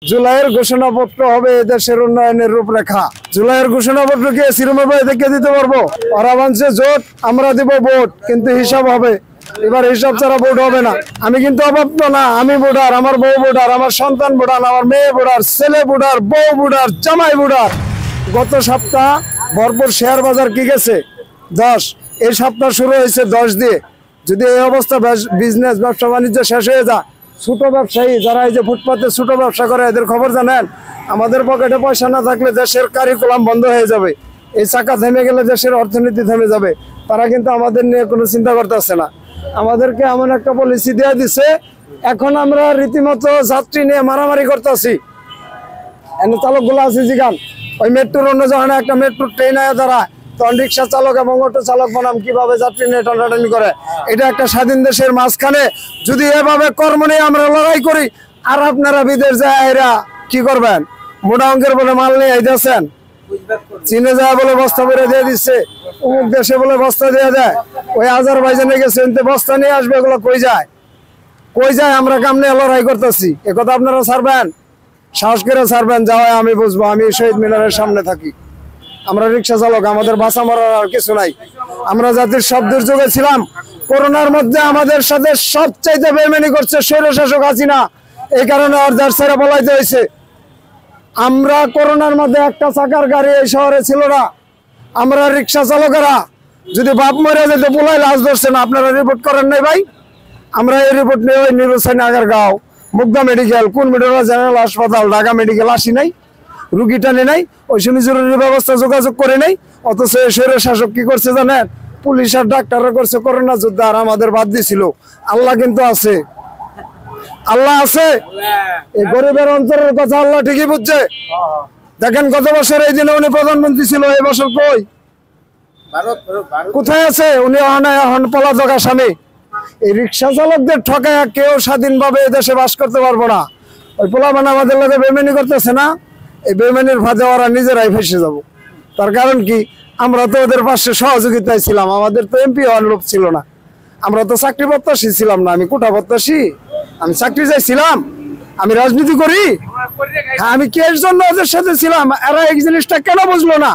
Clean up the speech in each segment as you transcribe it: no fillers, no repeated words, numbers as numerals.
জুলাইয়ের ঘোষণাপত্র হবে এদেশের উন্নয়নের রূপরেখা। জুলাইয়ের ঘোষণাপত্র কি সিরুমে দেখে দিতে পারবো? ওরা বানছে জোট, আমরা দিব ভোট, কিন্তু হিসাব হবে। এবার হিসাব ছাড়া ভোট হবে না। আমি কিন্তু অভাবত না, আমি ভোটার, আমার বউ ভোটার, আমার সন্তান ভোটার, আমার মেয়ে ভোটার, ছেলে ভোটার, বউ ভোটার, জামাই ভোটার। গত সপ্তাহ ভরপুর শেয়ার বাজার কি গেছে 10, এই সপ্তাহ শুরু হয়েছে 10 দিয়ে। যদি এই অবস্থা বিজনেস ব্যবসা বাণিজ্য শেষ হয়ে যায়, ছোট ব্যবসায়ী যারা এই যে ফুটপাতে ছোট ব্যবসা করে এদের খবর জানেন? আমাদের পকেটে পয়সা না থাকলে দেশের কারিকুলাম বন্ধ হয়ে যাবে। এই চাকা থেমে গেলে দেশের অর্থনীতি থেমে যাবে। তারা কিন্তু আমাদের নিয়ে কোনো চিন্তা করতেছে না। আমাদেরকে এমন একটা পলিসি দিয়ে দিছে, এখন আমরা রীতিমতো যাত্রী নিয়ে মারামারি করতেছি। এনে চালকগুলো আছে জিগান, ওই মেট্রোর অন্য জায়গায় একটা মেট্রো ট্রেন আয়া দাঁড়ায়, তখন রিক্সা চালক এবং অটো চালক বনাম কিভাবে যাত্রী নিয়ে টানাটানি করে। এটা একটা স্বাধীন দেশের মাঝখানে যদি এভাবে কর্ম নিয়ে আমরা লড়াই করি, আর আপনারা বিদেশ যায় এরা কি করবেন? মোটা অঙ্কের বলে মাল নিয়ে আইতেছেন, চীনে যায় বলে বস্তা করে দিয়ে দিচ্ছে, অমুক দেশে বলে বস্তা দিয়ে দেয়, ওই আজারবাইজানে গেছে বস্তা নিয়ে আসবে, এগুলো কই যায়? কই যায়? আমরা কাম নিয়ে লড়াই করতেছি, একথা আপনারা ছাড়বেন? সাহস করে ছাড়বেন? যাওয়ায় আমি বুঝবো। আমি শহীদ মিনারের সামনে থাকি, আমরা রিক্সা চালক, আমাদের বাঁচা মরার আর কিছু নাই। আমরা জাতির সব দুর্যোগে ছিলাম। করোনার মধ্যে আমাদের সাথে সবচাইতে বেইমানি করছে স্বৈরশাসক হাসিনা, এই কারণে ওর দেশ ছেড়ে পলাইতে হয়েছে। আমরা করোনার মধ্যে একটা চাকার গাড়ি এই শহরে ছিল না। আমরা রিক্সা চালকেরা যদি বাপ মরে যেত পোলাই লাশ ধরছে না, আপনারা রিপোর্ট করেন নাই ভাই? আমরা এই রিপোর্ট নিয়ে ওই নিরুসাইন আগারগাঁও, মুগদা মেডিকেল, কোন মেডিকেল জেনারেল হাসপাতাল, ঢাকা মেডিকেল আসি নাই, রুগী টানে নাই, ওই সময় জরুরি ব্যবস্থা যোগাযোগ করে নাই। অথচ স্বৈর শাসক কি করছে জানেন? পুলিশ আর ডাক্তাররা করছে করোনা যুদ্ধ, আর আমাদের বাদ দিছিল। আল্লাহ কিন্তু আছে, আল্লাহ আছে। এই গরিবের অন্তরের কথা আল্লাহ ঠিকই বুঝছে। দেখেন গত বছর এই দিনে উনি প্রধানমন্ত্রী ছিল, এই বছর কই? কোথায় আছে উনি? এখন পলাতক আসামি। এই রিক্সা চালকদের ঠকায় কেউ স্বাধীনভাবে দেশে বাস করতে পারবো না। ওই পোলাপান আমাদের লোকে বেমানি করতেছে না, এই বেমানির ফাঁদে ওরা নিজেরাই ফেসে যাব। তার কারণ কি? আমরা তো ওদের পাশে সহযোগিতায় ছিলাম, আমাদের তো এমপি হওয়ার লোক ছিল না, আমরা তো চাকরি প্রত্যাশী ছিলাম না। আমি কোটা প্রত্যাশী? আমি চাকরি চাইছিলাম? আমি রাজনীতি করি? হ্যাঁ, আমি কি এর জন্য ওদের সাথে ছিলাম? এরা এই জিনিসটা কেন বুঝলো না?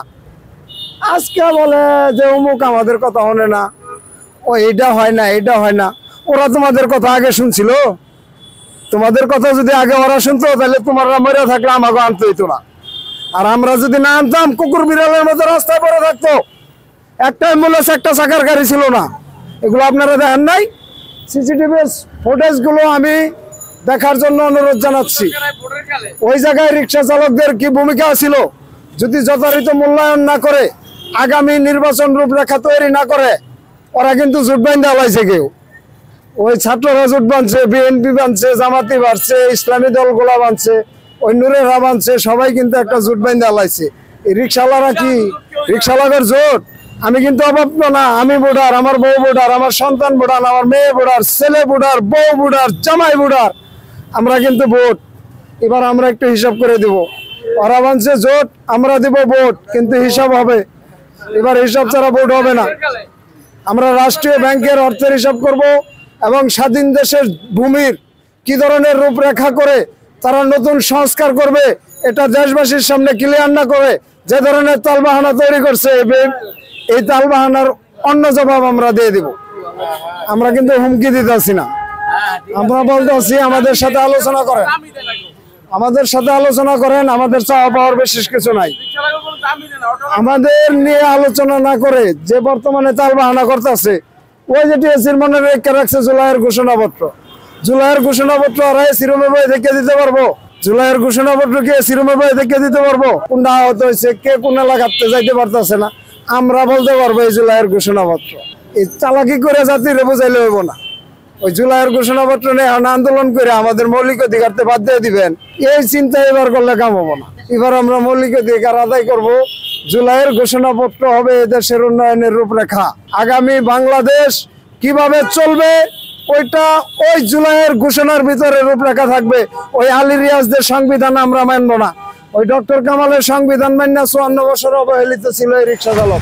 আজকে বলে যে অমুক আমাদের কথা শোনে না, ও এইটা হয় না, এইটা হয় না। ওরা তোমাদের কথা আগে শুনছিল? তোমাদের কথা যদি আগে ওরা শুনতো, তাহলে তোমারা মরে থাকলে আমাকে আনতে হইতো না। আর আমরা যদি না আনতাম, কুকুর বিড়ালের মতো রাস্তায় পড়ে থাকতো। একটা অ্যাম্বুলেন্স, একটা চাকার গাড়ি ছিল না। এগুলো আপনারা দেখেন নাই? সিসিটিভি ফুটেজ গুলো আমি দেখার জন্য অনুরোধ জানাচ্ছি। ওই জায়গায় রিক্সা চালকদের কি ভূমিকা ছিল? যদি যথাযথ মূল্যায়ন না করে, আগামী নির্বাচন রূপরেখা তৈরি না করে, ওরা কিন্তু জোট বাইন্ধে আলাইছে। কেউ ওই ছাত্ররা জোট বাঁধছে, বিএনপি বাঁধছে, জামাতি বাড়ছে, ইসলামী দলগুলা বাঁধছে, ওই নুরেরা বাঁধছে, সবাই কিন্তু একটা জোট বাইন্ধে আলাইছে। এই রিক্সাওয়ালারা কি রিক্সাওয়ালাদের জোট? আমি কিন্তু অভাবত না, আমি ভোটার, আমার বউ ভোটার, আমার সন্তান ভোটার, আমার মেয়ে ভোটার, ছেলে ভোটার, বউ ভোটার, জামাই ভোটার। আমরা কিন্তু ভোট। এবার আমরা একটু হিসাব করে দিব। ওরা বানছে জোট, আমরা দিব ভোট, কিন্তু হিসাব হবে। এবার হিসাব ছাড়া ভোট হবে না। আমরা রাষ্ট্রীয় ব্যাংকের অর্থের হিসাব করব, এবং স্বাধীন দেশের ভূমির কি ধরনের রূপরেখা করে তারা নতুন সংস্কার করবে, এটা দেশবাসীর সামনে ক্লিয়ার না করে যে ধরনের তালবাহানা তৈরি করছে, এই তালবাহানার অন্য জবাব আমরা দিয়ে দিব। আমরা কিন্তু হুমকি দিতেছি না, আমরা বলতেছি আমাদের সাথে আলোচনা করেন, আমাদের সাথে আলোচনা করেন। আমাদের চাওয়া পাওয়ার বিশেষ কিছু নাই। আমাদের নিয়ে আলোচনা না করে যে বর্তমানে তালবাহানা করতেছে, ওই যে টিএসসির মনে রেখে রাখছে জুলাইয়ের ঘোষণাপত্র। জুলাইয়ের ঘোষণাপত্র আর সিরুমে বই দেখে দিতে পারবো? জুলাইয়ের ঘোষণাপত্র কে সিরুমে বই দেখে দিতে পারবো? কোনটা আহত হয়েছে, কে কোন এলাকাতে যাইতে পারতেছে না, আমরা বলতে পারবো এই জুলাইয়ের ঘোষণাপত্র। এই চালাকি করে জাতিরে বোঝাইলে হইব না। ওই জুলাইয়ের ঘোষণাপত্র নিয়ে আন্দোলন করে আমাদের মৌলিক অধিকারতে বাদ দিয়ে দিবেন, এই চিন্তা এবার করলে কাম হবো না। এবার আমরা মৌলিক অধিকার আদায় করব। জুলাইয়ের ঘোষণাপত্র হবে এদেশের উন্নয়নের রূপরেখা। আগামী বাংলাদেশ কিভাবে চলবে, ওইটা ওই জুলাইয়ের ঘোষণার ভিতরে রূপরেখা থাকবে। ওই আলী রিয়াজদের সংবিধান আমরা মানবো না। ওই ডক্টর কামালের সংবিধান মান্য 54 বছর অবহেলিত ছিল এই রিক্সা চালক।